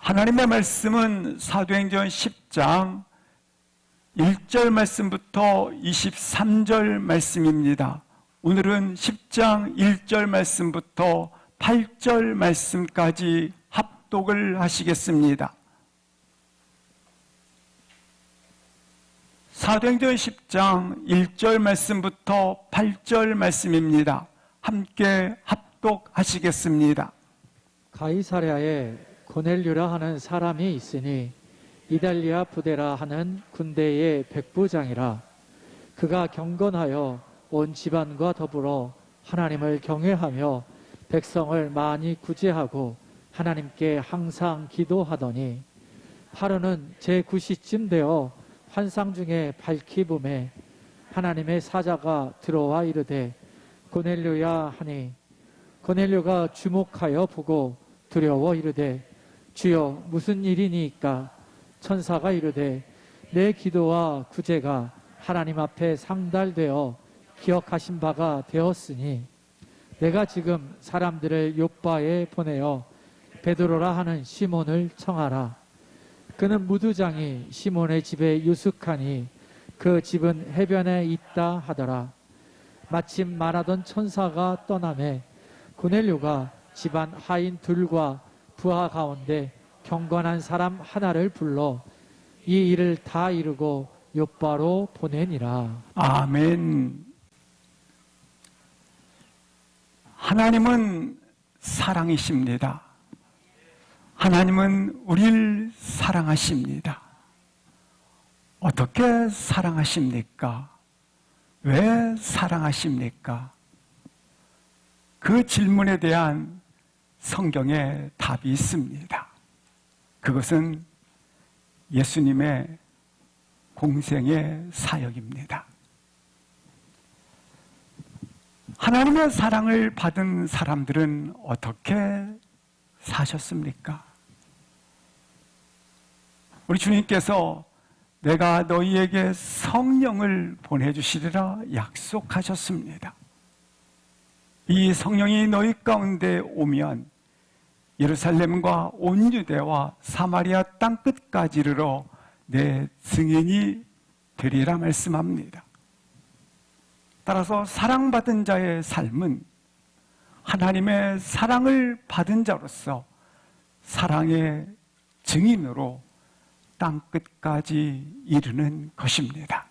하나님의 말씀은 사도행전 10장 1절 말씀부터 23절 말씀입니다. 오늘은 10장 1절 말씀부터 8절 말씀까지 합독을 하시겠습니다. 사도행전 10장 1절 말씀부터 8절 말씀입니다. 함께 합독하시겠습니다. 가이사랴에 고넬료라 하는 사람이 있으니 이달리아 부데라 하는 군대의 백부장이라. 그가 경건하여 온 집안과 더불어 하나님을 경외하며 백성을 많이 구제하고 하나님께 항상 기도하더니, 하루는 제9시쯤 되어 환상 중에 밝히 봄에 하나님의 사자가 들어와 이르되 고넬료야 하니, 고넬료가 주목하여 보고 두려워 이르되 주여 무슨 일이니까? 천사가 이르되 내 기도와 구제가 하나님 앞에 상달되어 기억하신 바가 되었으니 내가 지금 사람들을 요빠에 보내어 베드로라 하는 시몬을 청하라. 그는 무두장이 시몬의 집에 유숙하니 그 집은 해변에 있다 하더라. 마침 말하던 천사가 떠나매 고넬료가 집안 하인 둘과 부하 가운데 경건한 사람 하나를 불러 이 일을 다 이루고 요빠로 보내니라. 아멘. 하나님은 사랑이십니다. 하나님은 우리를 사랑하십니다. 어떻게 사랑하십니까? 왜 사랑하십니까? 그 질문에 대한 성경에 답이 있습니다. 그것은 예수님의 공생의 사역입니다. 하나님의 사랑을 받은 사람들은 어떻게 사셨습니까? 우리 주님께서 내가 너희에게 성령을 보내주시리라 약속하셨습니다. 이 성령이 너희 가운데 오면 예루살렘과 온 유대와 사마리아 땅 끝까지 이르러 내 증인이 되리라 말씀합니다. 따라서 사랑받은 자의 삶은 하나님의 사랑을 받은 자로서 사랑의 증인으로 땅 끝까지 이르는 것입니다.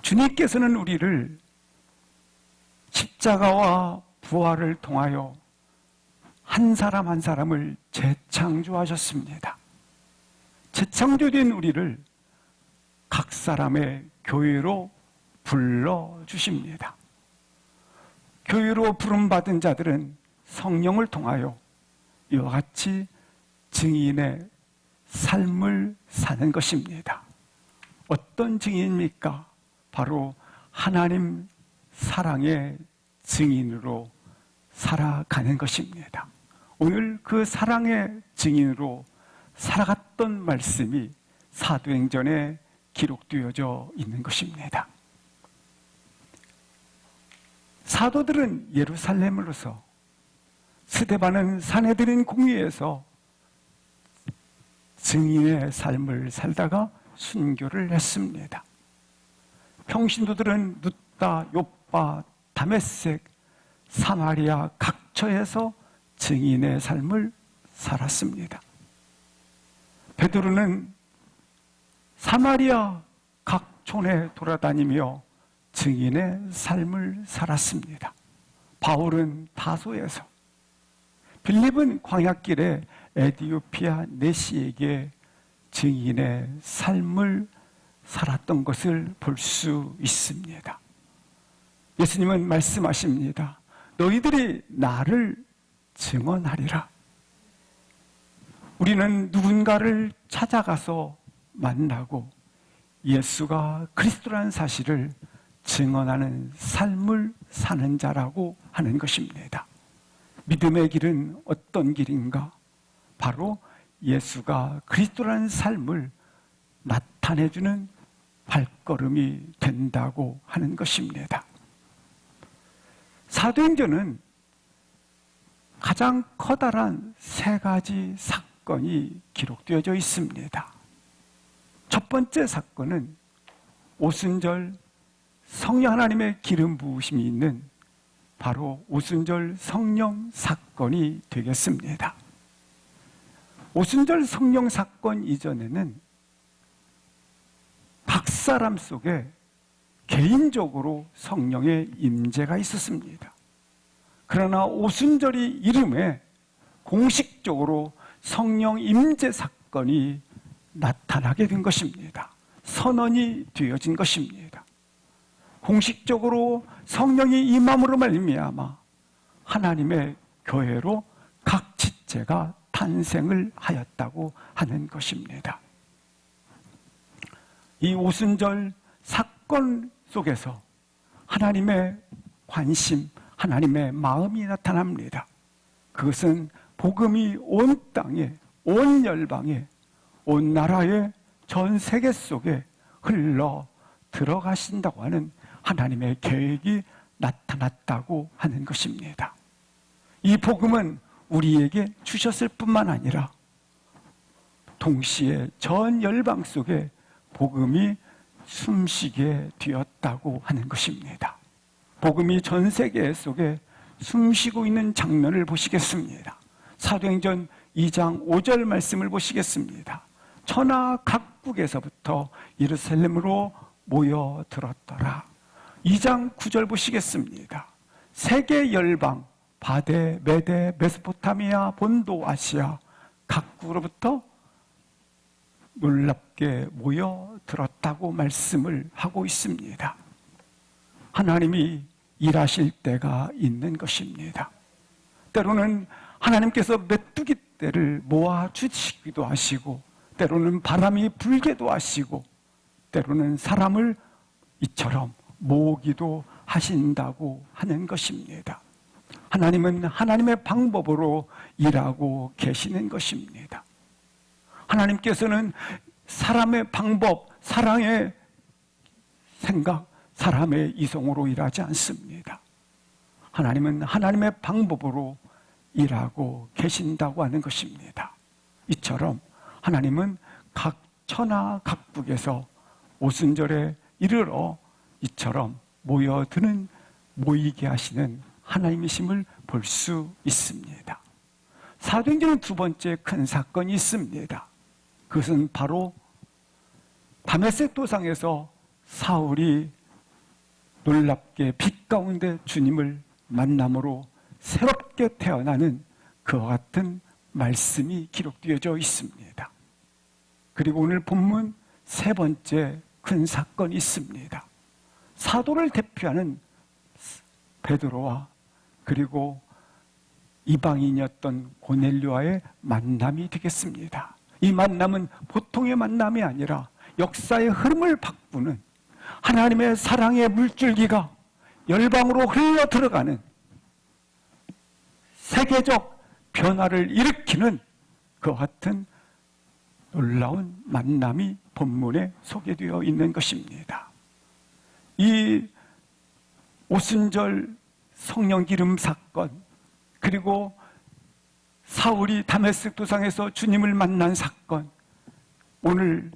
주님께서는 우리를 십자가와 부활을 통하여 한 사람 한 사람을 재창조하셨습니다. 재창조된 우리를 각 사람의 교회로 불러주십니다. 교회로 부름받은 자들은 성령을 통하여 이와 같이 증인의 삶을 사는 것입니다. 어떤 증인입니까? 바로 하나님 사랑의 증인으로 살아가는 것입니다. 오늘 그 사랑의 증인으로 살아갔던 말씀이 사도행전에 기록되어져 있는 것입니다. 사도들은 예루살렘으로서, 스데반은 산헤드린 공회에서 증인의 삶을 살다가 순교를 했습니다. 평신도들은 룻다, 요빠, 다메섹, 사마리아 각처에서 증인의 삶을 살았습니다. 베드로는 사마리아 각 촌에 돌아다니며 증인의 삶을 살았습니다. 바울은 다소에서, 빌립은 광야길에 에디오피아 내시에게 증인의 삶을 살았던 것을 볼 수 있습니다. 예수님은 말씀하십니다. 너희들이 나를 증언하리라. 우리는 누군가를 찾아가서 만나고 예수가 그리스도라는 사실을 증언하는 삶을 사는 자라고 하는 것입니다. 믿음의 길은 어떤 길인가? 바로 예수가 그리스도라는 삶을 나타내주는 발걸음이 된다고 하는 것입니다. 사도행전은 가장 커다란 세 가지 사건이 기록되어져 있습니다. 첫 번째 사건은 오순절 성령 하나님의 기름 부으심이 있는 바로 오순절 성령 사건이 되겠습니다. 오순절 성령 사건 이전에는 각 사람 속에 개인적으로 성령의 임재가 있었습니다. 그러나 오순절이 이름에 공식적으로 성령 임재 사건이 나타나게 된 것입니다. 선언이 되어진 것입니다. 공식적으로 성령이 임함으로 말미암아 하나님의 교회로 각 지체가 탄생을 하였다고 하는 것입니다. 이 오순절 사건 속에서 하나님의 관심, 하나님의 마음이 나타납니다. 그것은 복음이 온 땅에, 온 열방에, 온 나라에, 전 세계 속에 흘러 들어가신다고 하는 하나님의 계획이 나타났다고 하는 것입니다. 이 복음은 우리에게 주셨을 뿐만 아니라 동시에 전 열방 속에 복음이 숨쉬게 되었다고 하는 것입니다. 복음이 전 세계 속에 숨쉬고 있는 장면을 보시겠습니다. 사도행전 2장 5절 말씀을 보시겠습니다. 천하 각국에서부터 예루살렘으로 모여들었더라. 2장 9절 보시겠습니다. 세계 열방, 바데, 메데, 메소포타미아, 본도, 아시아 각국으로부터 놀랍게 모여들었다고 말씀을 하고 있습니다. 하나님이 일하실 때가 있는 것입니다. 때로는 하나님께서 메뚜기 떼를 모아주시기도 하시고, 때로는 바람이 불게도 하시고, 때로는 사람을 이처럼 모으기도 하신다고 하는 것입니다. 하나님은 하나님의 방법으로 일하고 계시는 것입니다. 하나님께서는 사람의 방법, 사랑의 생각, 사람의 이성으로 일하지 않습니다. 하나님은 하나님의 방법으로 일하고 계신다고 하는 것입니다. 이처럼 하나님은 각 천하 각국에서 오순절에 이르러 이처럼 모이게 하시는 하나님이심을 볼 수 있습니다. 사도행전의 두 번째 큰 사건이 있습니다. 그것은 바로 다메섹 도상에서 사울이 놀랍게 빛 가운데 주님을 만남으로 새롭게 태어나는 그와 같은 말씀이 기록되어져 있습니다. 그리고 오늘 본문 세 번째 큰 사건이 있습니다. 사도를 대표하는 베드로와 그리고 이방인이었던 고넬료와의 만남이 되겠습니다. 이 만남은 보통의 만남이 아니라 역사의 흐름을 바꾸는 하나님의 사랑의 물줄기가 열방으로 흘러 들어가는 세계적 변화를 일으키는 그와 같은 놀라운 만남이 본문에 소개되어 있는 것입니다. 이 오순절 성령 기름 사건, 그리고 사울이 다메섹 도상에서 주님을 만난 사건, 오늘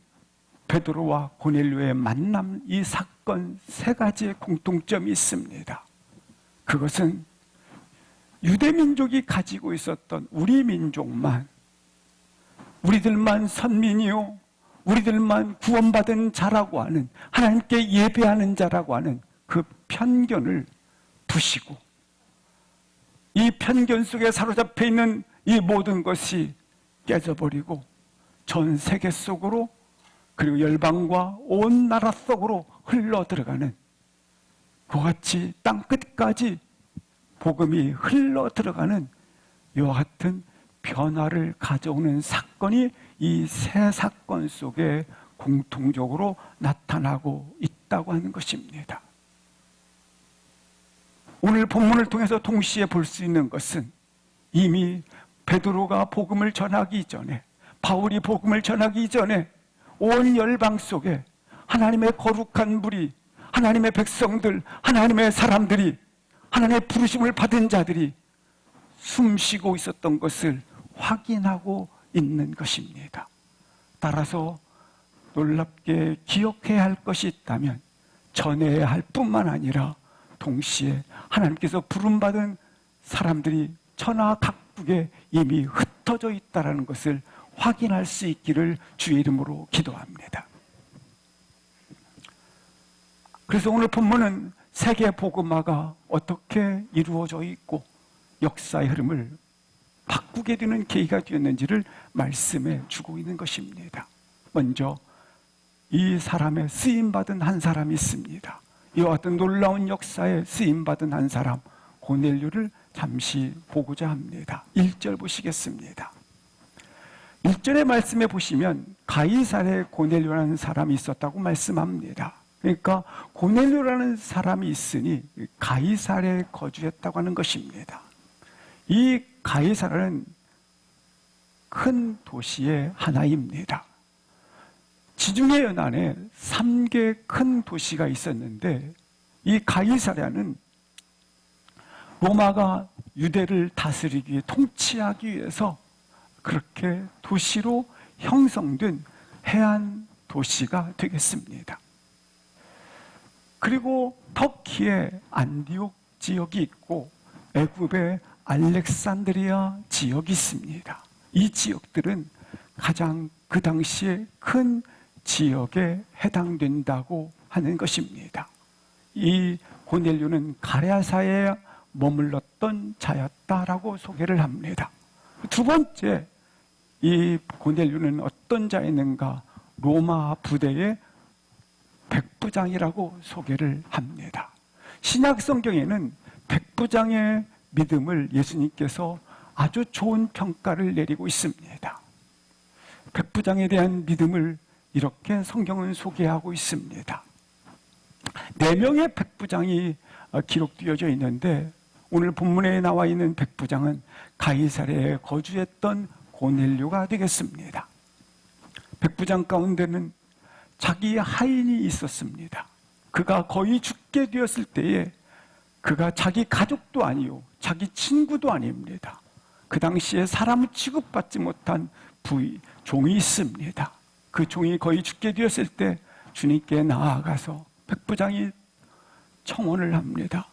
베드로와 고넬료의 만남, 이 사건 세 가지의 공통점이 있습니다. 그것은 유대 민족이 가지고 있었던 우리 민족만, 우리들만 선민이요, 우리들만 구원받은 자라고 하는, 하나님께 예배하는 자라고 하는 그 편견을 부시고, 이 편견 속에 사로잡혀 있는 이 모든 것이 깨져버리고 전 세계 속으로, 그리고 열방과 온 나라 속으로 흘러 들어가는, 그와 같이 땅 끝까지 복음이 흘러 들어가는 이와 같은 변화를 가져오는 사건이 이 세 사건 속에 공통적으로 나타나고 있다고 하는 것입니다. 오늘 본문을 통해서 동시에 볼 수 있는 것은 이미 베드로가 복음을 전하기 전에, 바울이 복음을 전하기 전에 온 열방 속에 하나님의 거룩한 불이, 하나님의 백성들, 하나님의 사람들이, 하나님의 부르심을 받은 자들이 숨쉬고 있었던 것을 확인하고 있는 것입니다. 따라서 놀랍게 기억해야 할 것이 있다면 전해야 할 뿐만 아니라 동시에 하나님께서 부름받은 사람들이 천하 각국에 이미 흩어져 있다는 것을 확인할 수 있기를 주의 이름으로 기도합니다. 그래서 오늘 본문은 세계 복음화가 어떻게 이루어져 있고 역사의 흐름을 바꾸게 되는 계기가 되었는지를 말씀해 주고 있는 것입니다. 먼저 이 사람의 쓰임받은 한 사람이 있습니다. 이와 같은 놀라운 역사에 쓰임받은 한 사람 고넬료를 잠시 보고자 합니다. 1절 보시겠습니다. 1절의 말씀에 보시면 가이사랴에 고넬료라는 사람이 있었다고 말씀합니다. 그러니까 고넬료라는 사람이 있으니 가이사랴에 거주했다고 하는 것입니다. 이 가이사랴는 큰 도시의 하나입니다. 지중해 연안에 3개 큰 도시가 있었는데 이 가이사랴는 로마가 유대를 다스리기 위해 통치하기 위해서 그렇게 도시로 형성된 해안 도시가 되겠습니다. 그리고 터키의 안디옥 지역이 있고 애굽의 알렉산드리아 지역이 있습니다. 이 지역들은 가장 그 당시에 큰 지역에 해당된다고 하는 것입니다. 이 고넬료는 가랴사에 머물렀던 자였다라고 소개를 합니다. 두 번째, 이 고넬료는 어떤 자였는가? 로마 부대의 백부장이라고 소개를 합니다. 신약 성경에는 백부장의 믿음을 예수님께서 아주 좋은 평가를 내리고 있습니다. 백부장에 대한 믿음을 이렇게 성경은 소개하고 있습니다. 4명의 백부장이 기록되어져 있는데 오늘 본문에 나와 있는 백부장은 가이사랴에 거주했던 고넬료가 되겠습니다. 백부장 가운데는 자기 하인이 있었습니다. 그가 거의 죽게 되었을 때에 그가 자기 가족도 아니요 자기 친구도 아닙니다. 그 당시에 사람을 취급받지 못한 종이 있습니다. 그 종이 거의 죽게 되었을 때 주님께 나아가서 백부장이 청혼을 합니다.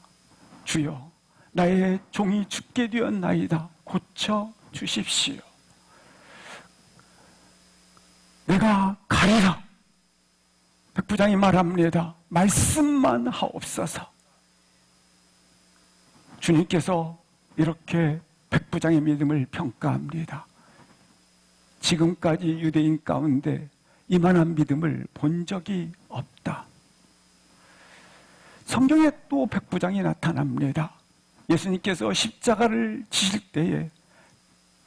주여, 나의 종이 죽게 되었나이다. 고쳐 주십시오. 내가 가리라. 백부장이 말합니다. 말씀만 하옵소서. 주님께서 이렇게 백부장의 믿음을 평가합니다. 지금까지 유대인 가운데 이만한 믿음을 본 적이 없다. 성경에 또 백부장이 나타납니다. 예수님께서 십자가를 지실 때에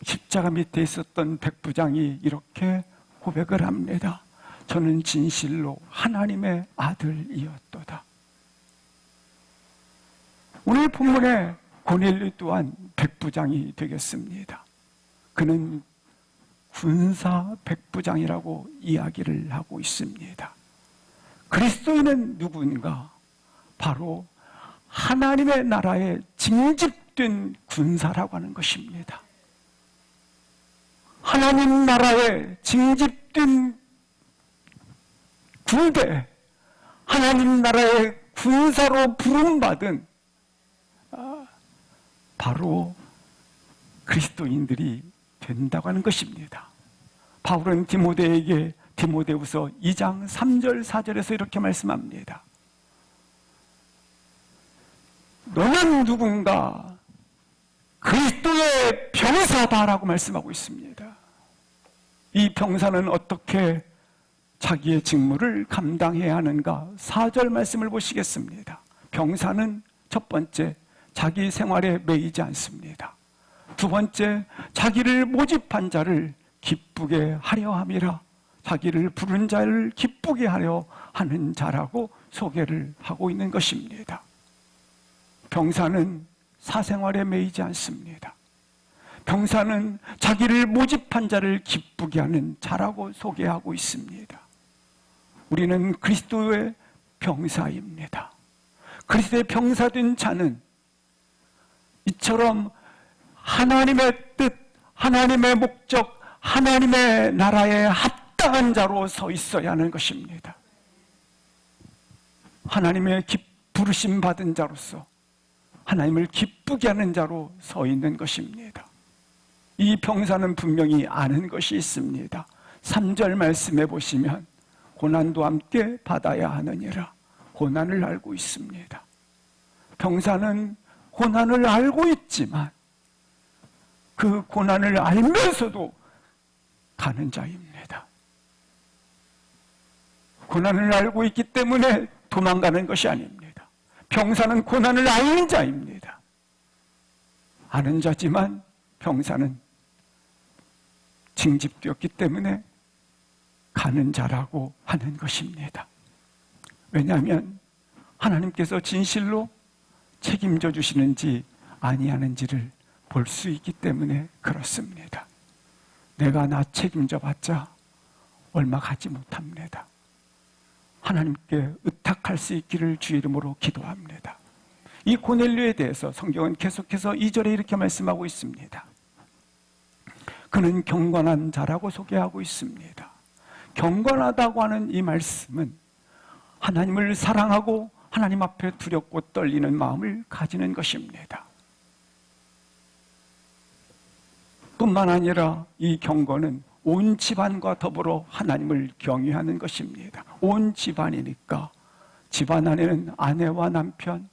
십자가 밑에 있었던 백부장이 이렇게 고백을 합니다. 저는 진실로 하나님의 아들이었도다. 오늘 본문에 고넬료 또한 백부장이 되겠습니다. 그는 군사 백부장이라고 이야기를 하고 있습니다. 그리스도인은 누군가? 바로 하나님의 나라에 징집된 군사라고 하는 것입니다. 하나님 나라에 징집된 군대, 하나님 나라의 군사로 부름받은 바로 그리스도인들이 된다고 하는 것입니다. 바울은 디모데에게 디모데후서 2장 3절 4절에서 이렇게 말씀합니다. 너는 누군가? 그리스도의 병사다라고 말씀하고 있습니다. 이 병사는 어떻게 자기의 직무를 감당해야 하는가? 4절 말씀을 보시겠습니다. 병사는 첫 번째, 자기 생활에 매이지 않습니다. 두 번째, 자기를 모집한 자를 기쁘게 하려 함이라. 자기를 부른 자를 기쁘게 하려 하는 자라고 소개를 하고 있는 것입니다. 병사는 사생활에 매이지 않습니다. 병사는 자기를 모집한 자를 기쁘게 하는 자라고 소개하고 있습니다. 우리는 그리스도의 병사입니다. 그리스도의 병사된 자는 이처럼 하나님의 뜻, 하나님의 목적, 하나님의 나라에 합당한 자로 서 있어야 하는 것입니다. 하나님의 부르심 받은 자로서 하나님을 기쁘게 하는 자로 서 있는 것입니다. 이 병사는 분명히 아는 것이 있습니다. 3절 말씀해 보시면 고난도 함께 받아야 하느니라. 고난을 알고 있습니다. 병사는 고난을 알고 있지만 그 고난을 알면서도 가는 자입니다. 고난을 알고 있기 때문에 도망가는 것이 아닙니다. 병사는 고난을 아는 자입니다. 아는 자지만 병사는 징집되었기 때문에 가는 자라고 하는 것입니다. 왜냐하면 하나님께서 진실로 책임져 주시는지 아니하는지를 볼 수 있기 때문에 그렇습니다. 내가 나 책임져 봤자 얼마 가지 못합니다. 하나님께 의탁할 수 있기를 주 이름으로 기도합니다. 이 고넬료에 대해서 성경은 계속해서 2절에 이렇게 말씀하고 있습니다. 그는 경건한 자라고 소개하고 있습니다. 경건하다고 하는 이 말씀은 하나님을 사랑하고 하나님 앞에 두렵고 떨리는 마음을 가지는 것입니다. 뿐만 아니라 이 경건은 온 집안과 더불어 하나님을 경외하는 것입니다. 온 집안이니까 집안 안에는 아내와 남편,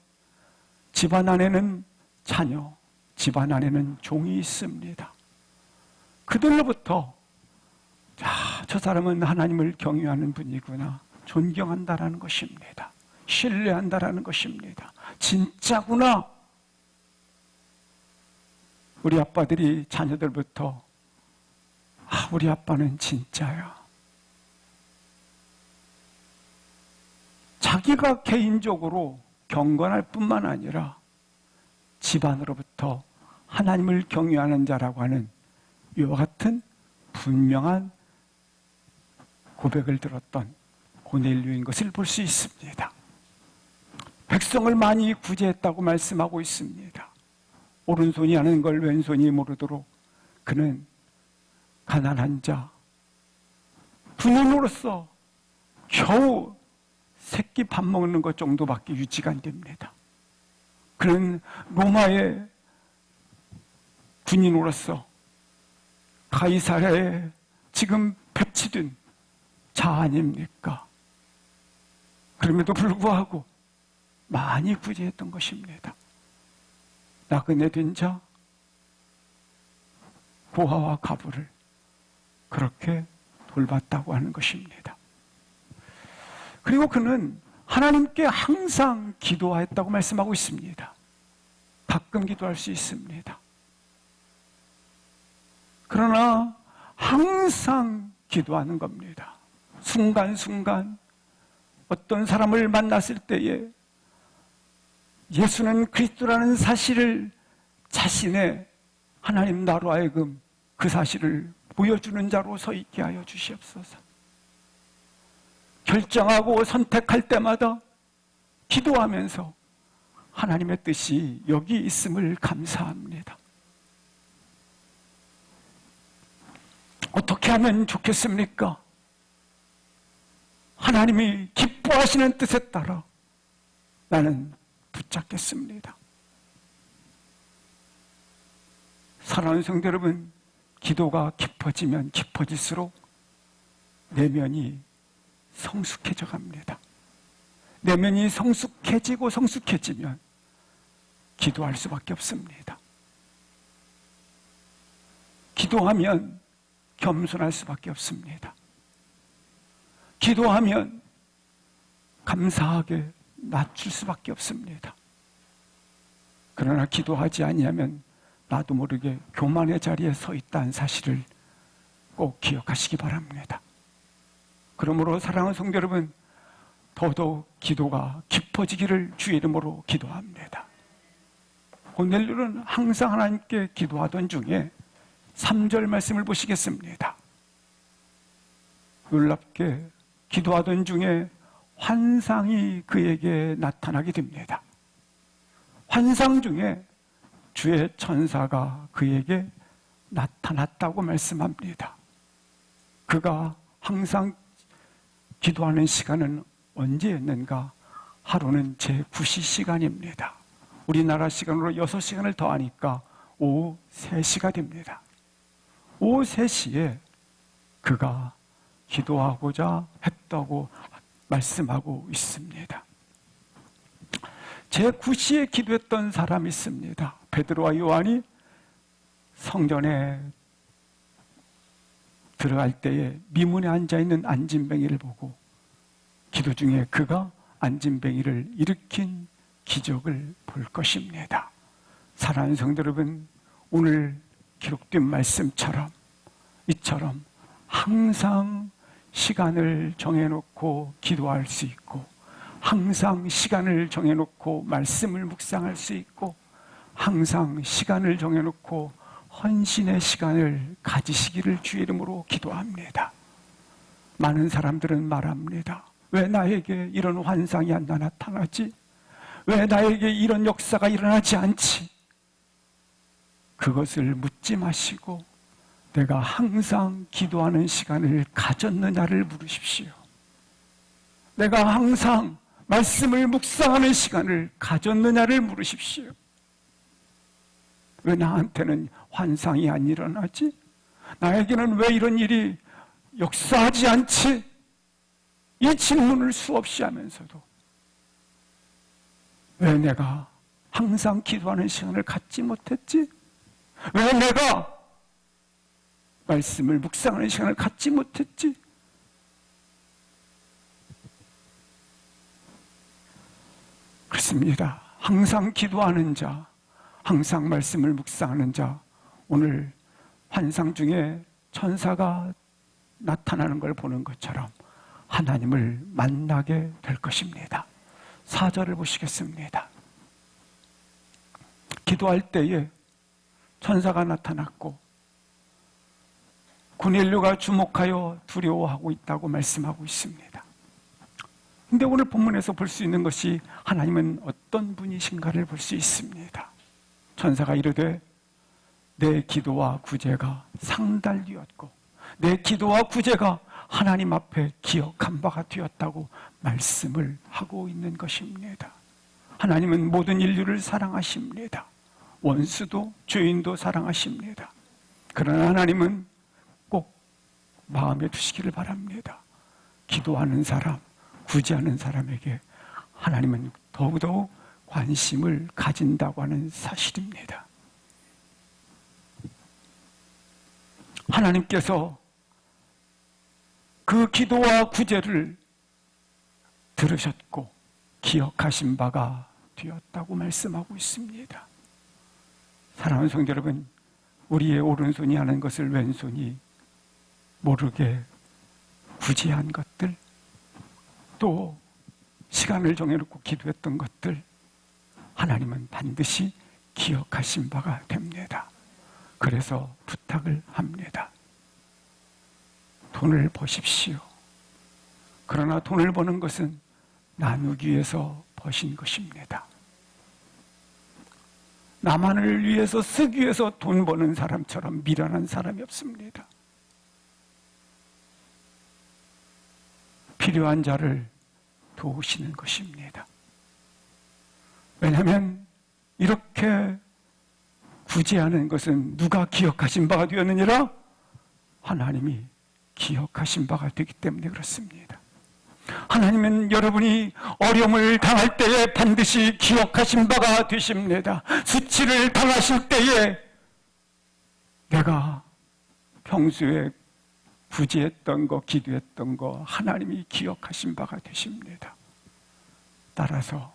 집안 안에는 자녀, 집안 안에는 종이 있습니다. 그들로부터 저 사람은 하나님을 경외하는 분이구나, 존경한다라는 것입니다. 신뢰한다라는 것입니다. 진짜구나. 우리 아빠들이 자녀들부터 우리 아빠는 진짜야. 자기가 개인적으로 경건할 뿐만 아니라 집안으로부터 하나님을 경외하는 자라고 하는 이와 같은 분명한 고백을 들었던 고넬료인 것을 볼 수 있습니다. 백성을 많이 구제했다고 말씀하고 있습니다. 오른손이 하는 걸 왼손이 모르도록 그는 가난한 자, 군인으로서 겨우 새끼 밥 먹는 것 정도밖에 유지가 안 됩니다. 그는 로마의 군인으로서 가이사랴에 지금 배치된 자 아닙니까? 그럼에도 불구하고 많이 구제했던 것입니다. 나그네 된 자, 고아와 가부를 그렇게 돌봤다고 하는 것입니다. 그리고 그는 하나님께 항상 기도하였다고 말씀하고 있습니다. 가끔 기도할 수 있습니다. 그러나 항상 기도하는 겁니다. 순간순간 어떤 사람을 만났을 때에 예수는 그리스도라는 사실을 자신의 하나님 나로 하여금 그 사실을 보여주는 자로 서 있게 하여 주시옵소서. 결정하고 선택할 때마다 기도하면서 하나님의 뜻이 여기 있음을 감사합니다. 어떻게 하면 좋겠습니까? 하나님이 기뻐하시는 뜻에 따라 나는 붙잡겠습니다. 사랑하는 성도 여러분, 기도가 깊어지면 깊어질수록 내면이 성숙해져 갑니다. 내면이 성숙해지고 성숙해지면 기도할 수밖에 없습니다. 기도하면 겸손할 수밖에 없습니다. 기도하면 감사하게 낮출 수밖에 없습니다. 그러나 기도하지 아니하면 나도 모르게 교만의 자리에 서 있다는 사실을 꼭 기억하시기 바랍니다. 그러므로 사랑하는 성도 여러분, 더더욱 기도가 깊어지기를 주의 이름으로 기도합니다. 고넬료는 항상 하나님께 기도하던 중에 3절 말씀을 보시겠습니다. 놀랍게 기도하던 중에 환상이 그에게 나타나게 됩니다. 환상 중에 주의 천사가 그에게 나타났다고 말씀합니다. 그가 항상 기도하는 시간은 언제였는가? 하루는 제9시 시간입니다. 우리나라 시간으로 6시간을 더하니까 오후 3시가 됩니다. 오후 3시에 그가 기도하고자 했다고 말씀하고 있습니다. 제9시에 기도했던 사람이 있습니다. 베드로와 요한이 성전에 들어갈 때에 미문에 앉아있는 안진뱅이를 보고 기도 중에 그가 안진뱅이를 일으킨 기적을 볼 것입니다. 사랑하는 성도 여러분, 오늘 기록된 말씀처럼 이처럼 항상 시간을 정해놓고 기도할 수 있고, 항상 시간을 정해놓고 말씀을 묵상할 수 있고, 항상 시간을 정해놓고 헌신의 시간을 가지시기를 주의 이름으로 기도합니다. 많은 사람들은 말합니다. 왜 나에게 이런 환상이 안 나타나지? 왜 나에게 이런 역사가 일어나지 않지? 그것을 묻지 마시고 내가 항상 기도하는 시간을 가졌느냐를 물으십시오. 내가 항상 말씀을 묵상하는 시간을 가졌느냐를 물으십시오. 왜 나한테는 환상이 안 일어나지? 나에게는 왜 이런 일이 역사하지 않지? 이 질문을 수없이 하면서도 왜 내가 항상 기도하는 시간을 갖지 못했지? 왜 내가 말씀을 묵상하는 시간을 갖지 못했지? 그렇습니다. 항상 기도하는 자, 항상 말씀을 묵상하는 자, 오늘 환상 중에 천사가 나타나는 걸 보는 것처럼 하나님을 만나게 될 것입니다. 4절을 보시겠습니다. 기도할 때에 천사가 나타났고 고넬료가 주목하여 두려워하고 있다고 말씀하고 있습니다. 근데 오늘 본문에서 볼 수 있는 것이 하나님은 어떤 분이신가를 볼 수 있습니다. 천사가 이르되 내 기도와 구제가 상달되었고 내 기도와 구제가 하나님 앞에 기억한 바가 되었다고 말씀을 하고 있는 것입니다. 하나님은 모든 인류를 사랑하십니다. 원수도 죄인도 사랑하십니다. 그러나 하나님은 꼭 마음에 두시기를 바랍니다. 기도하는 사람, 구제하는 사람에게 하나님은 더욱더욱 관심을 가진다고 하는 사실입니다. 하나님께서 그 기도와 구제를 들으셨고 기억하신 바가 되었다고 말씀하고 있습니다. 사랑하는 성도 여러분, 우리의 오른손이 하는 것을 왼손이 모르게 구제한 것들, 또 시간을 정해놓고 기도했던 것들, 하나님은 반드시 기억하신 바가 됩니다. 그래서 부탁을 합니다. 돈을 버십시오. 그러나 돈을 버는 것은 나누기 위해서 버신 것입니다. 나만을 위해서 쓰기 위해서 돈 버는 사람처럼 미련한 사람이 없습니다. 필요한 자를 도우시는 것입니다. 왜냐하면 이렇게 구제하는 것은 누가 기억하신 바가 되었느니라? 하나님이 기억하신 바가 되기 때문에 그렇습니다. 하나님은 여러분이 어려움을 당할 때에 반드시 기억하신 바가 되십니다. 수치를 당하실 때에 내가 평소에 구제했던 거, 기도했던 거 하나님이 기억하신 바가 되십니다. 따라서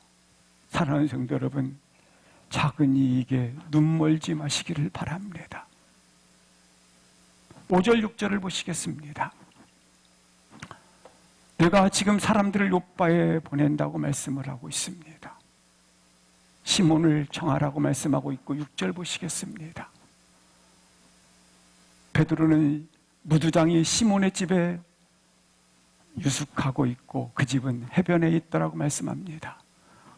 사랑하는 성도 여러분, 작은 이익에 눈멀지 마시기를 바랍니다. 5절 6절을 보시겠습니다. 내가 지금 사람들을 요바에 보낸다고 말씀을 하고 있습니다. 시몬을 청하라고 말씀하고 있고 6절 보시겠습니다. 베드로는 무두장이 시몬의 집에 유숙하고 있고 그 집은 해변에 있더라고 말씀합니다.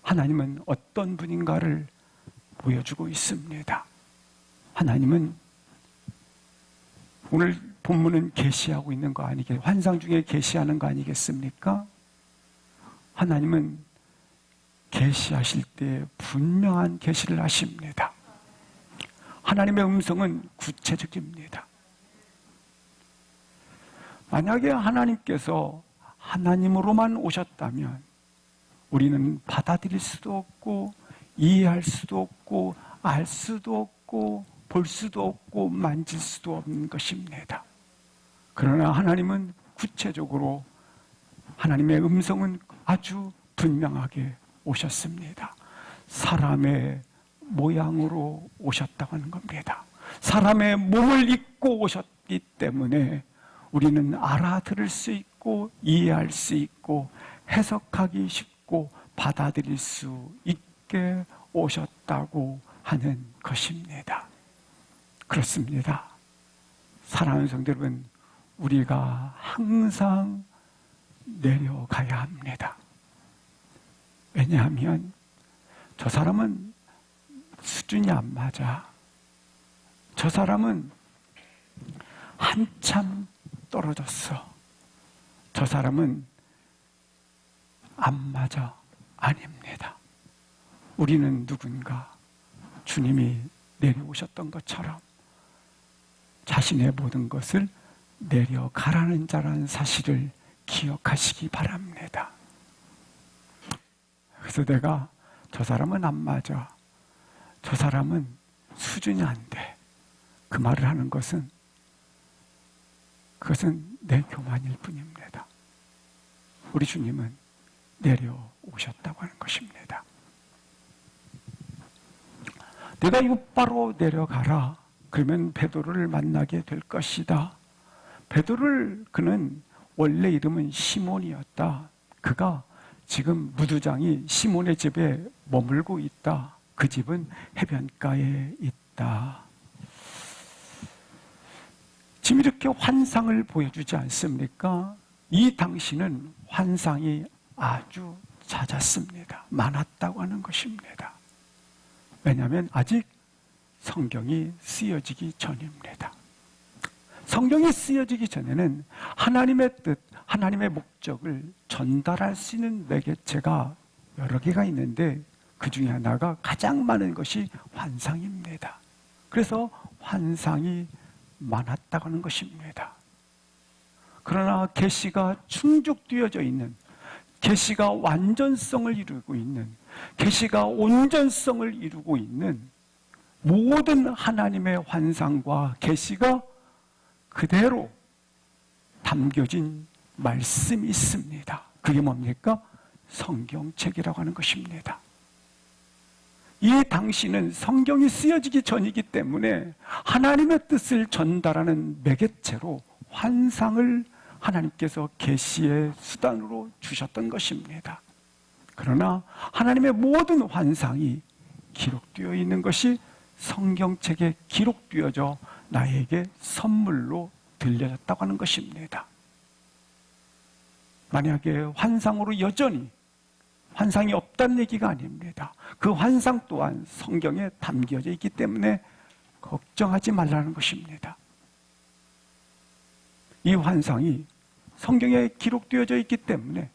하나님은 어떤 분인가를 보여주고 있습니다. 하나님은 오늘 본문은 계시하고 있는 거 아니겠, 환상 중에 계시하는 거 아니겠습니까? 하나님은 계시하실 때 분명한 계시를 하십니다. 하나님의 음성은 구체적입니다. 만약에 하나님께서 하나님으로만 오셨다면 우리는 받아들일 수도 없고 이해할 수도 없고 알 수도 없고 볼 수도 없고 만질 수도 없는 것입니다. 그러나 하나님은 구체적으로 하나님의 음성은 아주 분명하게 오셨습니다. 사람의 모양으로 오셨다고 하는 겁니다. 사람의 몸을 입고 오셨기 때문에 우리는 알아들을 수 있고 이해할 수 있고 해석하기 쉽고 받아들일 수 있게 오셨다고 하는 것입니다. 그렇습니다. 사랑하는 성도 여러분, 우리가 항상 내려가야 합니다. 왜냐하면 저 사람은 수준이 안 맞아. 저 사람은 한참 떨어졌어. 저 사람은 안 맞아. 아닙니다. 우리는 누군가 주님이 내려오셨던 것처럼 자신의 모든 것을 내려가라는 자라는 사실을 기억하시기 바랍니다. 그래서 내가 저 사람은 안 맞아. 저 사람은 수준이 안 돼. 그 말을 하는 것은 그것은 내 교만일 뿐입니다. 우리 주님은 내려오셨다고 하는 것입니다. 내가 곧바로 내려가라. 그러면 베드로를 만나게 될 것이다. 베드로를 그는 원래 이름은 시몬이었다. 그가 지금 무두장이 시몬의 집에 머물고 있다. 그 집은 해변가에 있다. 지금 이렇게 환상을 보여주지 않습니까? 이 당시는 환상이 아주 잦았습니다. 많았다고 하는 것입니다. 왜냐하면 아직 성경이 쓰여지기 전입니다. 성경이 쓰여지기 전에는 하나님의 뜻, 하나님의 목적을 전달할 수 있는 매개체가 여러 개가 있는데 그 중에 하나가 가장 많은 것이 환상입니다. 그래서 환상이 많았다고 하는 것입니다. 그러나 계시가 충족되어져 있는, 계시가 완전성을 이루고 있는, 계시가 온전성을 이루고 있는 모든 하나님의 환상과 계시가 그대로 담겨진 말씀이 있습니다. 그게 뭡니까? 성경책이라고 하는 것입니다. 이 당시는 성경이 쓰여지기 전이기 때문에 하나님의 뜻을 전달하는 매개체로 환상을 하나님께서 계시의 수단으로 주셨던 것입니다. 그러나 하나님의 모든 환상이 기록되어 있는 것이 성경책에 기록되어져 나에게 선물로 들려졌다고 하는 것입니다. 만약에 환상으로 여전히 환상이 없다는 얘기가 아닙니다. 그 환상 또한 성경에 담겨져 있기 때문에 걱정하지 말라는 것입니다. 이 환상이 성경에 기록되어져 있기 때문에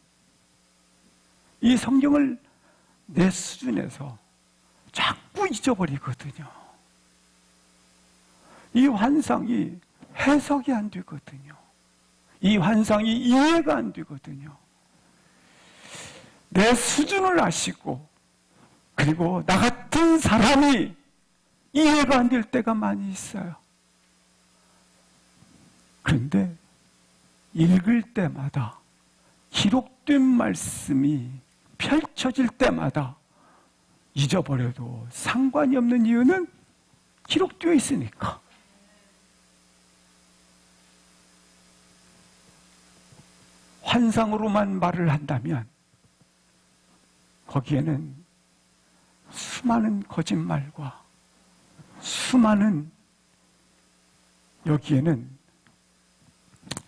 이 성경을 내 수준에서 자꾸 잊어버리거든요. 이 환상이 해석이 안 되거든요. 이 환상이 이해가 안 되거든요. 내 수준을 아시고 그리고 나 같은 사람이 이해가 안 될 때가 많이 있어요. 그런데 읽을 때마다 기록된 말씀이 펼쳐질 때마다 잊어버려도 상관이 없는 이유는 기록되어 있으니까. 환상으로만 말을 한다면 거기에는 수많은 거짓말과 수많은 여기에는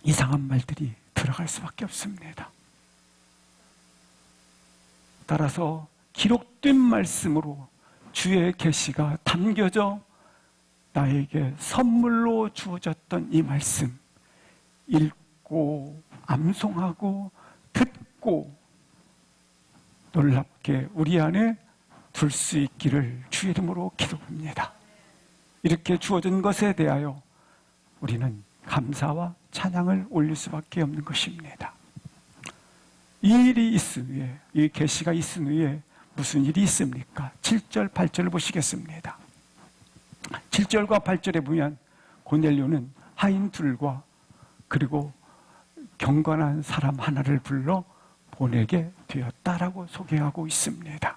이상한 말들이 들어갈 수밖에 없습니다. 따라서 기록된 말씀으로 주의 계시가 담겨져 나에게 선물로 주어졌던 이 말씀, 읽고 암송하고 듣고 놀랍게 우리 안에 둘 수 있기를 주의 이름으로 기도합니다. 이렇게 주어진 것에 대하여 우리는 감사와 찬양을 올릴 수밖에 없는 것입니다. 이 일이 있은 후에, 이 계시가 있은 후에 무슨 일이 있습니까? 7절, 8절을 보시겠습니다. 7절과 8절에 보면 고넬료는 하인 둘과 그리고 경건한 사람 하나를 불러 보내게 되었다라고 소개하고 있습니다.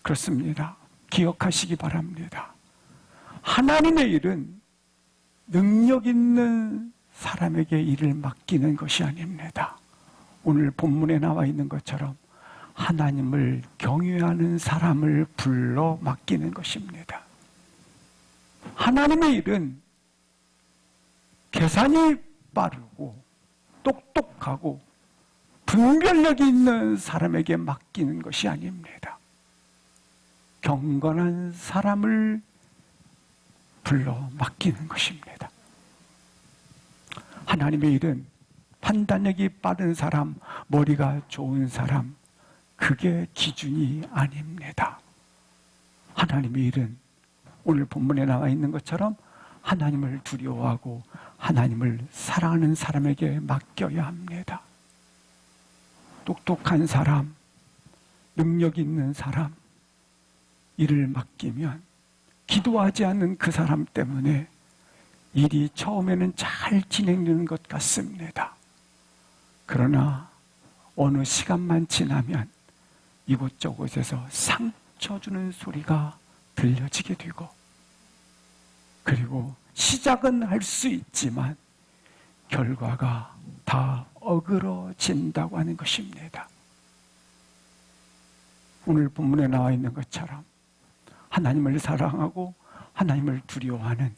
그렇습니다. 기억하시기 바랍니다. 하나님의 일은 능력 있는 사람에게 일을 맡기는 것이 아닙니다. 오늘 본문에 나와 있는 것처럼 하나님을 경외하는 사람을 불러 맡기는 것입니다. 하나님의 일은 계산이 빠르고 똑똑하고 분별력이 있는 사람에게 맡기는 것이 아닙니다. 경건한 사람을 불러 맡기는 것입니다. 하나님의 일은 판단력이 빠른 사람, 머리가 좋은 사람, 그게 기준이 아닙니다. 하나님의 일은 오늘 본문에 나와 있는 것처럼 하나님을 두려워하고 하나님을 사랑하는 사람에게 맡겨야 합니다. 똑똑한 사람, 능력 있는 사람, 일을 맡기면 기도하지 않는 그 사람 때문에 일이 처음에는 잘 진행되는 것 같습니다. 그러나 어느 시간만 지나면 이곳저곳에서 상처 주는 소리가 들려지게 되고, 그리고 시작은 할 수 있지만 결과가 다 어그러진다고 하는 것입니다. 오늘 본문에 나와 있는 것처럼 하나님을 사랑하고 하나님을 두려워하는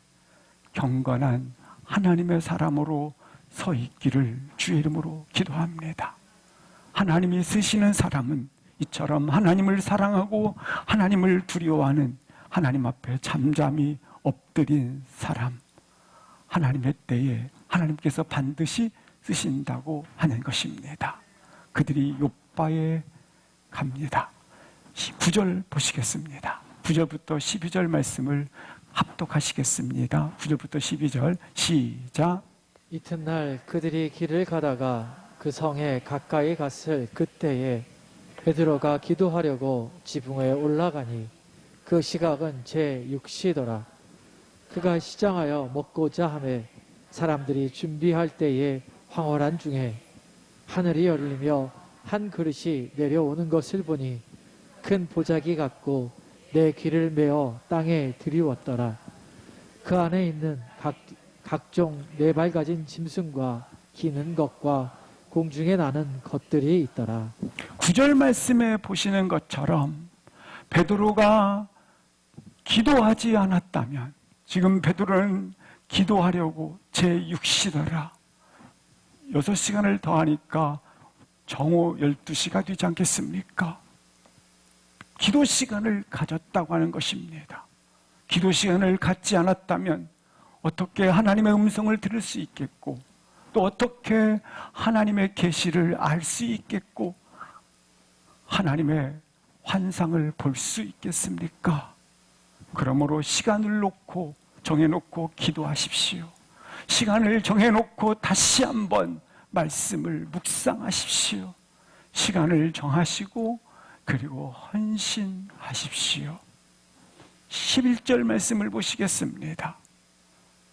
경건한 하나님의 사람으로 서 있기를 주의 이름으로 기도합니다. 하나님이 쓰시는 사람은 이처럼 하나님을 사랑하고 하나님을 두려워하는 하나님 앞에 잠잠히 엎드린 사람, 하나님의 때에 하나님께서 반드시 쓰신다고 하는 것입니다. 그들이 욥바에 갑니다. 9절 보시겠습니다. 9절부터 12절 말씀을 합독하시겠습니다. 9절부터 12절 시작. 이튿날 그들이 길을 가다가 그 성에 가까이 갔을 그때에 베드로가 기도하려고 지붕에 올라가니 그 시각은 제6시더라. 그가 시장하여 먹고자 하매 사람들이 준비할 때에 황홀한 중에 하늘이 열리며 한 그릇이 내려오는 것을 보니 큰 보자기 같고 내 귀를 메어 땅에 들이웠더라. 그 안에 있는 각종 네 발 가진 짐승과 기는 것과 공중에 나는 것들이 있더라. 9절 말씀에 보시는 것처럼 베드로가 기도하지 않았다면, 지금 베드로는 기도하려고 제6시더라. 6시간을 더하니까 정오 12시가 되지 않겠습니까? 기도 시간을 가졌다고 하는 것입니다. 기도 시간을 갖지 않았다면 어떻게 하나님의 음성을 들을 수 있겠고, 또 어떻게 하나님의 계시를 알 수 있겠고, 하나님의 환상을 볼 수 있겠습니까? 그러므로 시간을 놓고 정해놓고 기도하십시오. 시간을 정해놓고 다시 한번 말씀을 묵상하십시오. 시간을 정하시고 그리고 헌신하십시오. 11절 말씀을 보시겠습니다.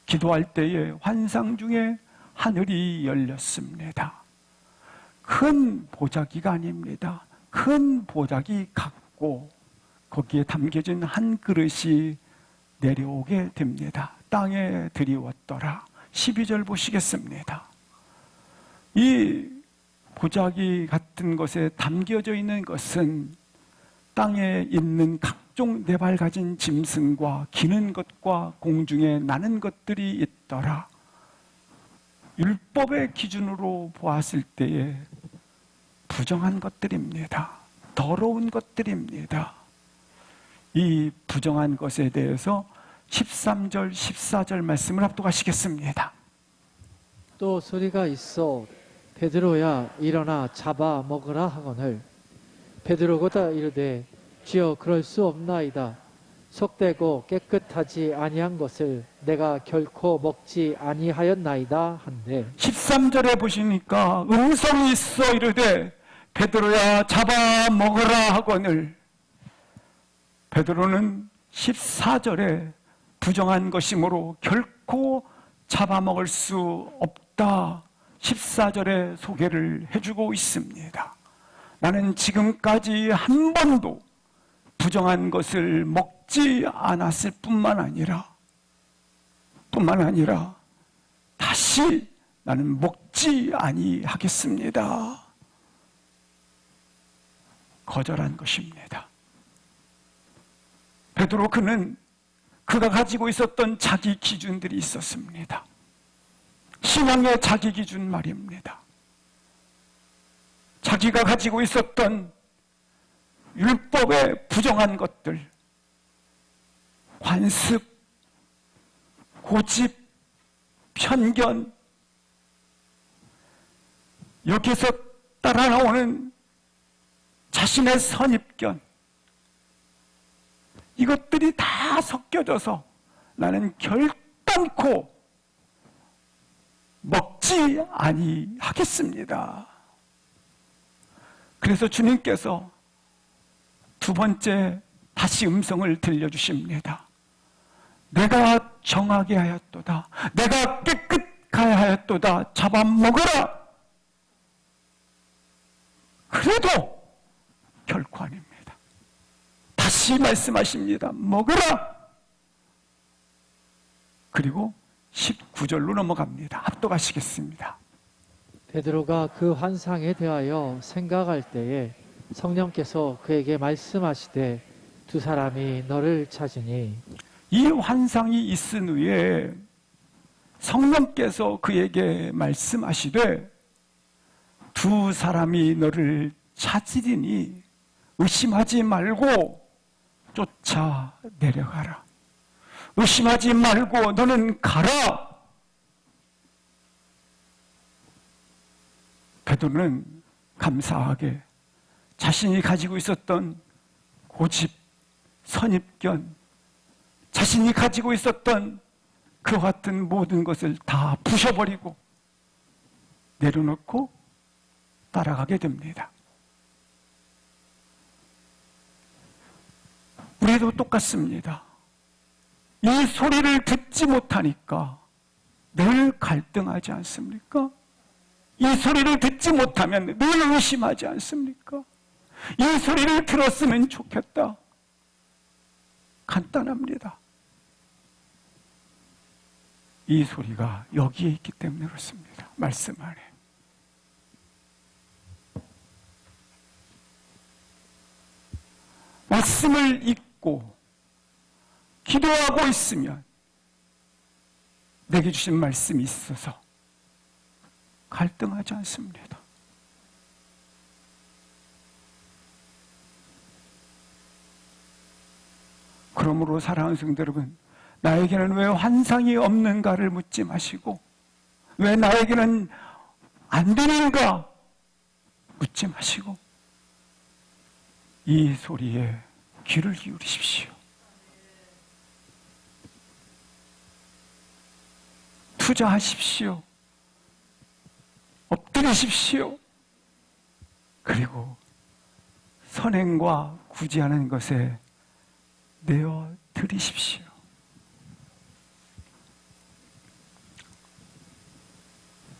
기도할 때에 환상 중에 하늘이 열렸습니다. 큰 보자기가 아닙니다. 큰 보자기 같고 거기에 담겨진 한 그릇이 내려오게 됩니다. 땅에 들이웠더라. 12절 보시겠습니다. 이 보자기 같은 것에 담겨져 있는 것은 땅에 있는 각종 네 발 가진 짐승과 기는 것과 공중에 나는 것들이 있더라. 율법의 기준으로 보았을 때에 부정한 것들입니다. 더러운 것들입니다. 이 부정한 것에 대해서 13절, 14절 말씀을 합독하시겠습니다. 또 소리가 있어 베드로야 일어나 잡아 먹으라 하거늘 베드로가 이르되 주여 그럴 수 없나이다. 속되고 깨끗하지 아니한 것을 내가 결코 먹지 아니하였나이다 한데 13절에 보시니까 음성이 있어 이르되 베드로야 잡아 먹으라 하거늘 베드로는 14절에 부정한 것이므로 결코 잡아먹을 수 없다. 14절에 소개를 해주고 있습니다. 나는 지금까지 한 번도 부정한 것을 먹지 않았을 뿐만 아니라 다시 나는 먹지 아니하겠습니다. 거절한 것입니다. 베드로 그가 가지고 있었던 자기 기준들이 있었습니다. 신앙의 자기 기준 말입니다. 자기가 가지고 있었던 율법의 부정한 것들, 관습, 고집, 편견, 여기서 따라 나오는 자신의 선입견, 이것들이 다 섞여져서 나는 결단코 먹지 아니하겠습니다. 그래서 주님께서 두 번째 다시 음성을 들려주십니다. 내가 정하게 하였도다. 내가 깨끗하게 하였도다. 잡아먹으라. 그래도 결코 아닙니다. 다시 말씀하십니다. 먹으라. 그리고 19절로 넘어갑니다. 합독하시겠습니다. 베드로가 그 환상에 대하여 생각할 때에 성령께서 그에게 말씀하시되 두 사람이 너를 찾으니 이 환상이 있은 후에 성령께서 그에게 말씀하시되 두 사람이 너를 찾으리니 의심하지 말고 쫓아 내려가라. 의심하지 말고 너는 가라. 베드로는 감사하게 자신이 가지고 있었던 고집, 선입견, 자신이 가지고 있었던 그와 같은 모든 것을 다 부셔버리고 내려놓고 따라가게 됩니다. 우리도 똑같습니다. 이 소리를 듣지 못하니까 늘 갈등하지 않습니까? 이 소리를 듣지 못하면 늘 의심하지 않습니까? 이 소리를 들었으면 좋겠다. 간단합니다. 이 소리가 여기에 있기 때문에 그렇습니다. 말씀 안에. 말씀을 읽고 기도하고 있으면 내게 주신 말씀이 있어서 갈등하지 않습니다. 그러므로 사랑하는 성도 여러분, 나에게는 왜 환상이 없는가를 묻지 마시고 왜 나에게는 안 되는가 묻지 마시고 이 소리에 귀를 기울이십시오. 투자하십시오. 엎드리십시오. 그리고 선행과 구제하는 것에 내어 드리십시오.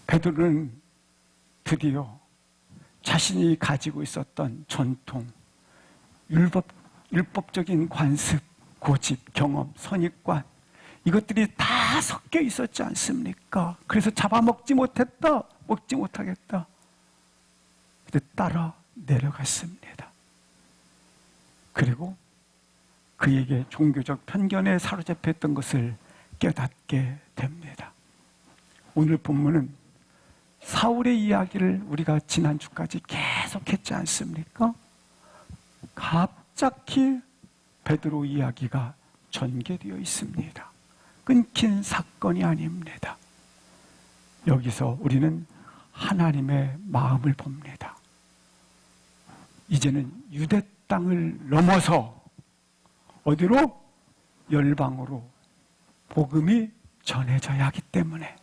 베드로는 드디어 자신이 가지고 있었던 전통, 율법적인 관습, 고집, 경험, 선입관, 이것들이 다 섞여 있었지 않습니까? 그래서 잡아먹지 못했다, 먹지 못하겠다. 근데 따라 내려갔습니다. 그리고 그에게 종교적 편견에 사로잡혔던 것을 깨닫게 됩니다. 오늘 본문은 사울의 이야기를 우리가 지난주까지 계속했지 않습니까? 갑자기 베드로 이야기가 전개되어 있습니다. 끊긴 사건이 아닙니다. 여기서 우리는 하나님의 마음을 봅니다. 이제는 유대 땅을 넘어서 어디로? 열방으로 복음이 전해져야 하기 때문에,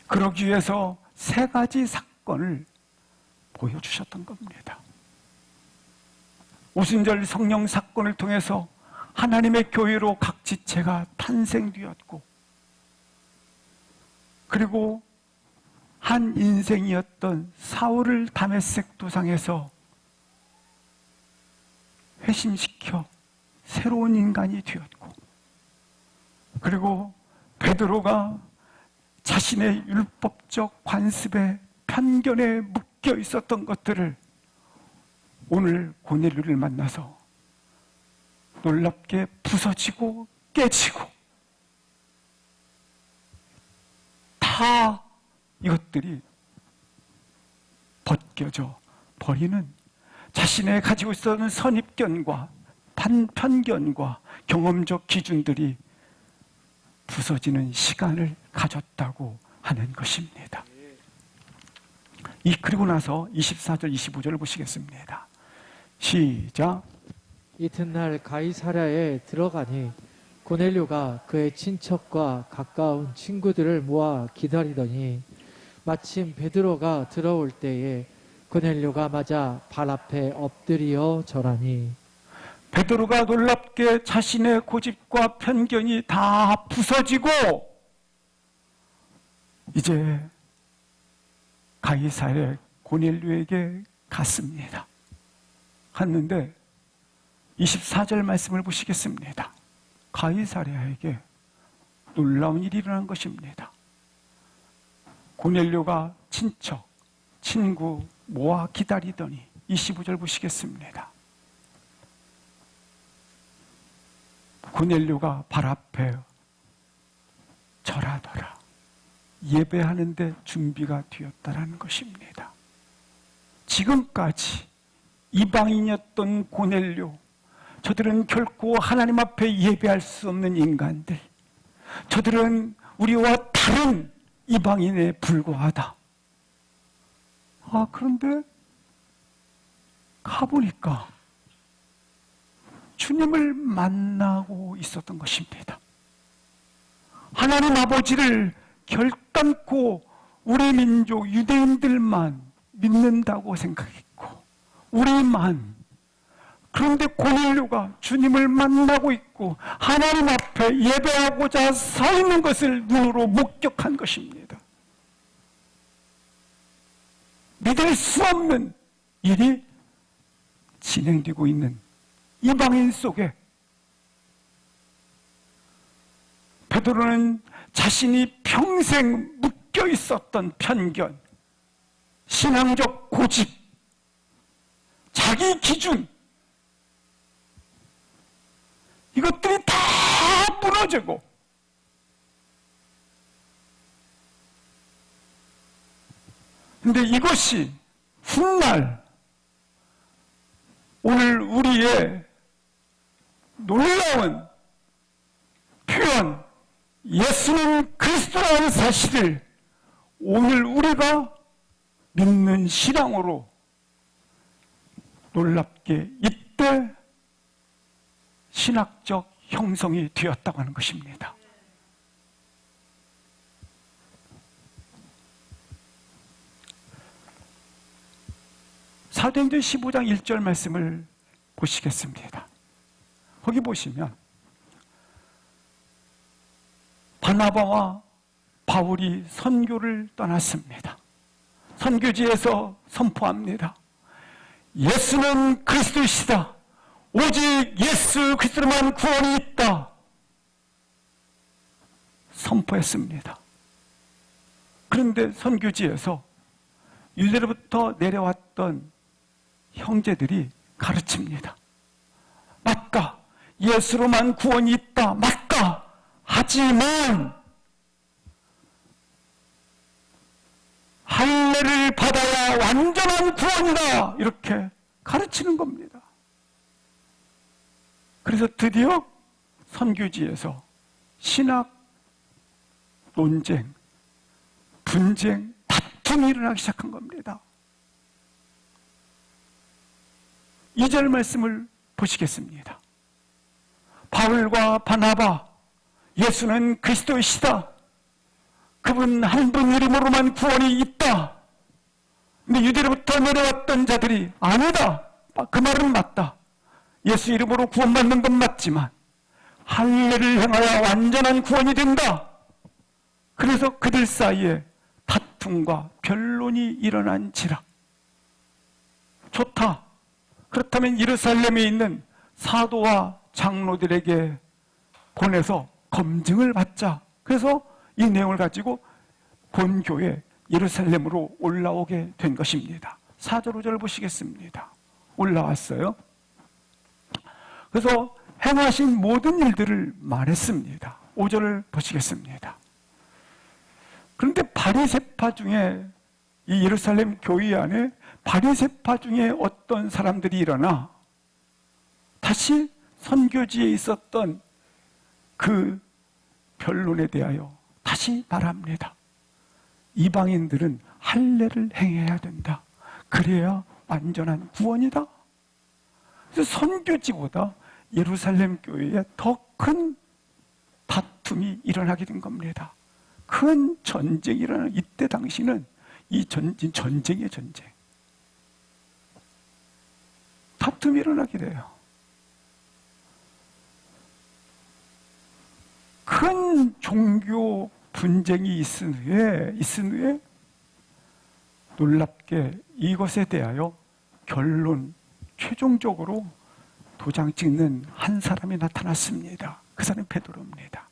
그러기 위해서 세 가지 사건을 보여주셨던 겁니다. 오순절 성령 사건을 통해서 하나님의 교회로 각 지체가 탄생되었고, 그리고 한 인생이었던 사울을 다메섹 도상에서 회심시켜 새로운 인간이 되었고, 그리고 베드로가 자신의 율법적 관습에 편견에 묶여 있었던 것들을 오늘 고넬료를 만나서 놀랍게 부서지고 깨지고, 다 이것들이 벗겨져 버리는, 자신의 가지고 있었던 선입견과 편견과 경험적 기준들이 부서지는 시간을 가졌다고 하는 것입니다. 그리고 나서 24절, 25절을 보시겠습니다. 시작. 이튿날 가이사랴에 들어가니 고넬료가 그의 친척과 가까운 친구들을 모아 기다리더니 마침 베드로가 들어올 때에 고넬료가 맞아 발 앞에 엎드려 절하니, 베드로가 놀랍게 자신의 고집과 편견이 다 부서지고 이제 가이사랴 고넬료에게 갔습니다. 갔는데 24절 말씀을 보시겠습니다. 가이사랴에게 놀라운 일이 일어난 것입니다. 고넬료가 친척, 친구 모아 기다리더니 25절 보시겠습니다. 고넬료가 발 앞에 절하더라. 예배하는데 준비가 되었다라는 것입니다. 지금까지 이방인이었던 고넬료, 저들은 결코 하나님 앞에 예배할 수 없는 인간들, 저들은 우리와 다른 이방인에 불과하다. 그런데 가보니까 주님을 만나고 있었던 것입니다. 하나님 아버지를 결단코 우리 민족 유대인들만 믿는다고 생각했고, 우리만. 그런데 고넬료가 주님을 만나고 있고 하나님 앞에 예배하고자 서 있는 것을 눈으로 목격한 것입니다. 믿을 수 없는 일이 진행되고 있는 이방인 속에 베드로는 자신이 평생 묶여 있었던 편견, 신앙적 고집, 자기 기준, 이것들이 다 무너지고 근데 이것이 훗날 오늘 우리의 놀라운 표현, 예수는 그리스도라는 사실을 오늘 우리가 믿는 신앙으로 놀랍게 이때 신학적 형성이 되었다고 하는 것입니다. 사도행전 15장 1절 말씀을 보시겠습니다. 거기 보시면 바나바와 바울이 선교를 떠났습니다. 선교지에서 선포합니다. 예수는 그리스도이시다. 오직 예수 그리스도만 구원이 있다. 선포했습니다. 그런데 선교지에서 유대로부터 내려왔던 형제들이 가르칩니다. 맞다. 예수로만 구원이 있다. 맞다. 하지만 할례를 받아야 완전한 구원이다. 이렇게 가르치는 겁니다. 그래서 드디어 선교지에서 신학 논쟁, 분쟁, 다툼이 일어나기 시작한 겁니다. 2절 말씀을 보시겠습니다. 바울과 바나바, 예수는 그리스도이시다. 그분 한 분 이름으로만 구원이 있다. 근데 유대로부터 내려왔던 자들이 아니다. 그 말은 맞다. 예수 이름으로 구원받는 건 맞지만 할례를 행하여 완전한 구원이 된다. 그래서 그들 사이에 다툼과 변론이 일어난지라. 좋다. 그렇다면 예루살렘에 있는 사도와 장로들에게 보내서 검증을 받자. 그래서 이 내용을 가지고 본교회 예루살렘으로 올라오게 된 것입니다. 4절 5절 보시겠습니다. 올라왔어요. 그래서 행하신 모든 일들을 말했습니다. 5절을 보시겠습니다. 그런데 바리새파 중에 이 예루살렘 교회 안에 바리새파 중에 어떤 사람들이 일어나 다시 선교지에 있었던 그 변론에 대하여 다시 말합니다. 이방인들은 할례를 행해야 된다. 그래야 완전한 구원이다. 그래서 선교지보다 예루살렘 교회에 더 큰 다툼이 일어나게 된 겁니다. 큰 전쟁이 일어나는 이때 당시는 이 전쟁이에요, 전쟁. 다툼이 일어나게 돼요. 큰 종교 분쟁이 있은 후에 놀랍게 이것에 대하여 결론, 최종적으로 도장 찍는 한 사람이 나타났습니다. 그 사람이 베드로입니다.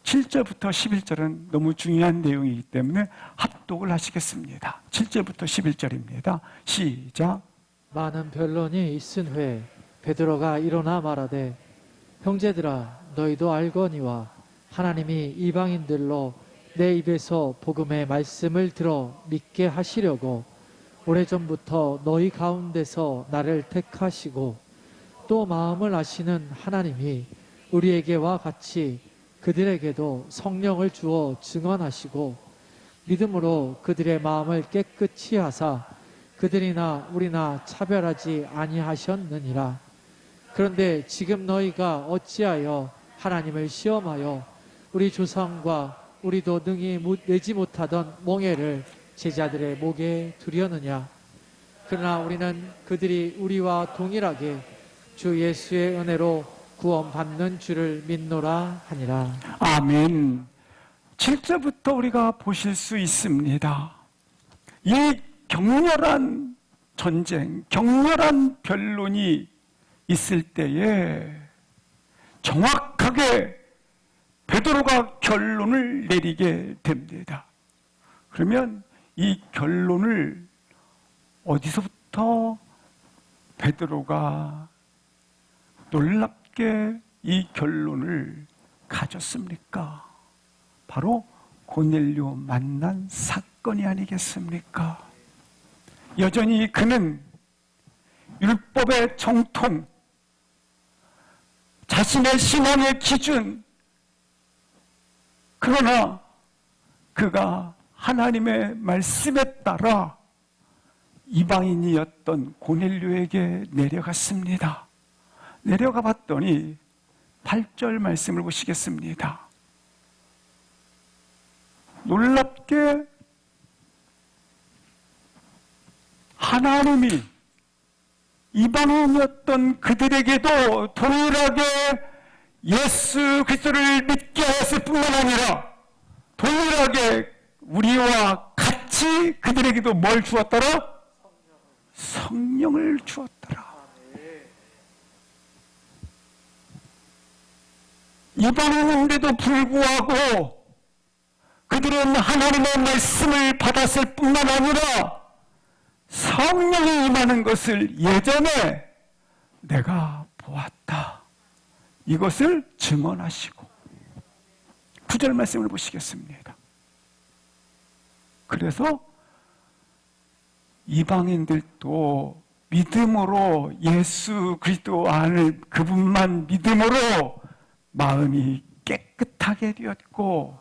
7절부터 11절은 너무 중요한 내용이기 때문에 합독을 하시겠습니다. 7절부터 11절입니다. 시작. 많은 변론이 있은 후에 베드로가 일어나 말하되 형제들아 너희도 알거니와 하나님이 이방인들로 내 입에서 복음의 말씀을 들어 믿게 하시려고 오래전부터 너희 가운데서 나를 택하시고 또 마음을 아시는 하나님이 우리에게와 같이 그들에게도 성령을 주어 증언하시고 믿음으로 그들의 마음을 깨끗이 하사 그들이나 우리나 차별하지 아니하셨느니라. 그런데 지금 너희가 어찌하여 하나님을 시험하여 우리 조상과 우리도 능히 내지 못하던 몽해를 제자들의 목에 두려느냐. 그러나 우리는 그들이 우리와 동일하게 주 예수의 은혜로 구원받는 줄을 믿노라 하니라. 아멘. 7절부터 우리가 보실 수 있습니다. 이 격렬한 전쟁, 격렬한 변론이 있을 때에 정확하게 베드로가 결론을 내리게 됩니다. 그러면 이 결론을 어디서부터 베드로가 놀랍게 이 결론을 가졌습니까? 바로 고넬료 만난 사건이 아니겠습니까? 여전히 그는 율법의 정통, 자신의 신앙의 기준, 그러나 그가 하나님의 말씀에 따라 이방인이었던 고넬료에게 내려갔습니다. 내려가 봤더니 8절 말씀을 보시겠습니다. 놀랍게 하나님이 이방인이었던 그들에게도 동일하게 예수 그리스도를 믿게 하였을 뿐만 아니라 동일하게 우리와 같이 그들에게도 뭘 주었더라? 성령을 주었더라. 이방인인데도 불구하고 그들은 하나님의 말씀을 받았을 뿐만 아니라 성령이 임하는 것을 예전에 내가 보았다. 이것을 증언하시고 9절 말씀을 보시겠습니다. 그래서 이방인들도 믿음으로 예수 그리스도 안을 그분만 믿음으로 마음이 깨끗하게 되었고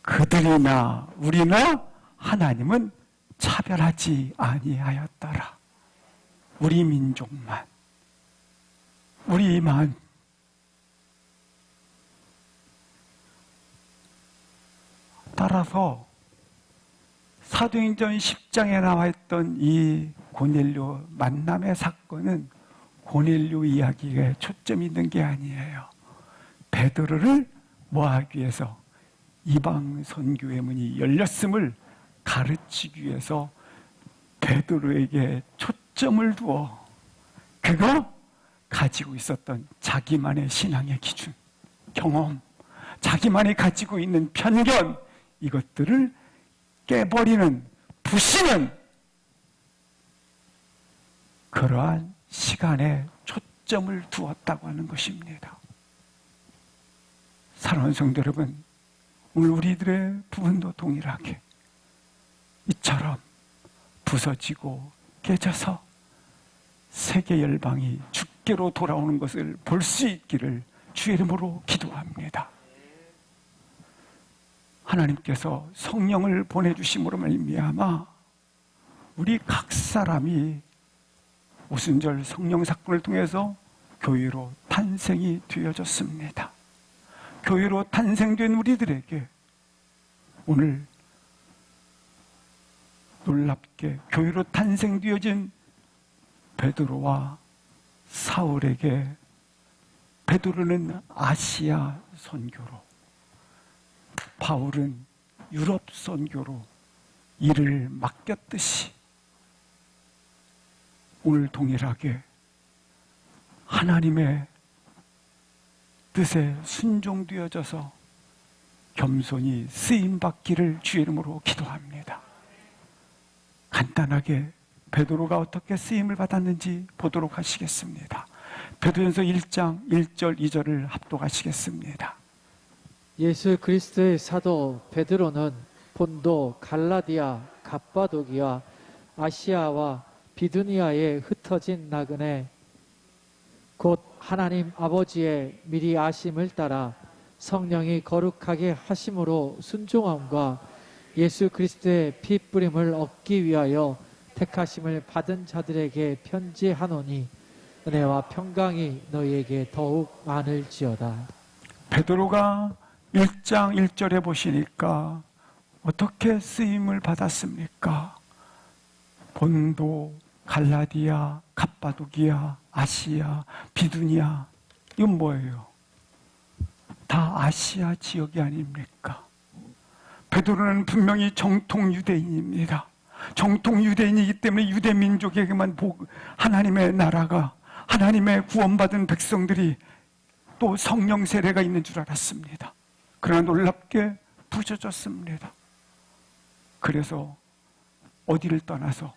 그들이나 우리나 하나님은 차별하지 아니하였더라. 우리 민족만, 우리만. 따라서 사도행전 10장에 나와 있던 이 고넬료 만남의 사건은 고넬료 이야기에 초점이 있는 게 아니에요. 베드로를 뭐하기 위해서? 이방 선교의 문이 열렸음을 가르치기 위해서 베드로에게 초점을 두어 그가 가지고 있었던 자기만의 신앙의 기준, 경험, 자기만이 가지고 있는 편견, 이것들을 깨버리는, 부시는 그러한 시간에 초점을 두었다고 하는 것입니다. 사랑하는 성도 여러분, 오늘 우리들의 부분도 동일하게 이처럼 부서지고 깨져서 세계 열방이 주께로 돌아오는 것을 볼 수 있기를 주의 이름으로 기도합니다. 하나님께서 성령을 보내주심으로 말미암아 우리 각 사람이 오순절 성령 사건을 통해서 교회로 탄생이 되어졌습니다. 교회로 탄생된 우리들에게 오늘 놀랍게 교회로 탄생되어진 베드로와 사울에게 베드로는 아시아 선교로, 바울은 유럽 선교로 일을 맡겼듯이 오늘 동일하게 하나님의 뜻에 순종되어져서 겸손히 쓰임받기를 주의 이름으로 기도합니다. 간단하게 베드로가 어떻게 쓰임을 받았는지 보도록 하시겠습니다. 베드로전서 1장 1절 2절을 합독하시겠습니다. 예수 그리스도의 사도 베드로는 본도, 갈라디아, 갑바도기아, 아시아와 비두니아에 흩어진 나그네 곧 하나님 아버지의 미리 아심을 따라 성령이 거룩하게 하심으로 순종함과 예수 그리스도의 피 뿌림을 얻기 위하여 택하심을 받은 자들에게 편지하노니 은혜와 평강이 너희에게 더욱 많을지어다. 베드로가 1장 1절에 보시니까 어떻게 쓰임을 받았습니까? 본도, 갈라디아, 갑바도기아, 아시아, 비두니아, 이건 뭐예요? 다 아시아 지역이 아닙니까? 베드로는 분명히 정통 유대인입니다. 정통 유대인이기 때문에 유대 민족에게만 하나님의 나라가, 하나님의 구원받은 백성들이 또 성령 세례가 있는 줄 알았습니다. 그러나 놀랍게 부서졌습니다. 그래서 어디를 떠나서,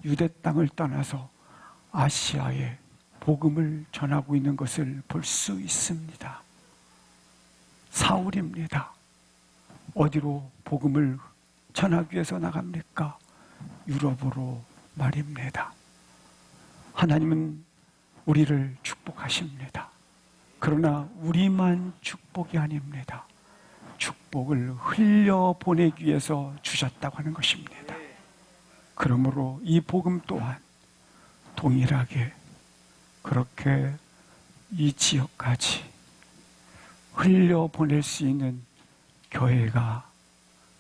유대 땅을 떠나서 아시아에 복음을 전하고 있는 것을 볼 수 있습니다. 사울입니다. 어디로 복음을 전하기 위해서 나갑니까? 유럽으로 말입니다. 하나님은 우리를 축복하십니다. 그러나 우리만 축복이 아닙니다. 축복을 흘려보내기 위해서 주셨다고 하는 것입니다. 그러므로 이 복음 또한 동일하게 그렇게 이 지역까지 흘려보낼 수 있는 교회가,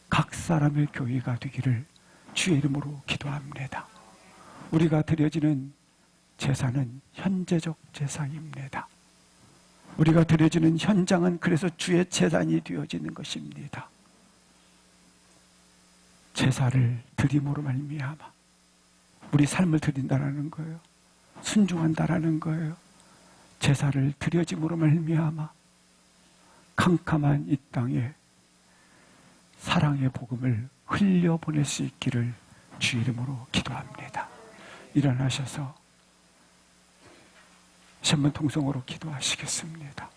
각 사람의 교회가 되기를 주의 이름으로 기도합니다. 우리가 드려지는 제사는 현재적 제사입니다. 우리가 드려지는 현장은 그래서 주의 제단이 되어지는 것입니다. 제사를 드림으로 말미암아 우리 삶을 드린다라는 거예요. 순종한다라는 거예요. 제사를 드려짐으로 말미암아 캄캄한 이 땅에 사랑의 복음을 흘려보낼 수 있기를 주 이름으로 기도합니다. 일어나셔서 한번 통성으로 기도하시겠습니다.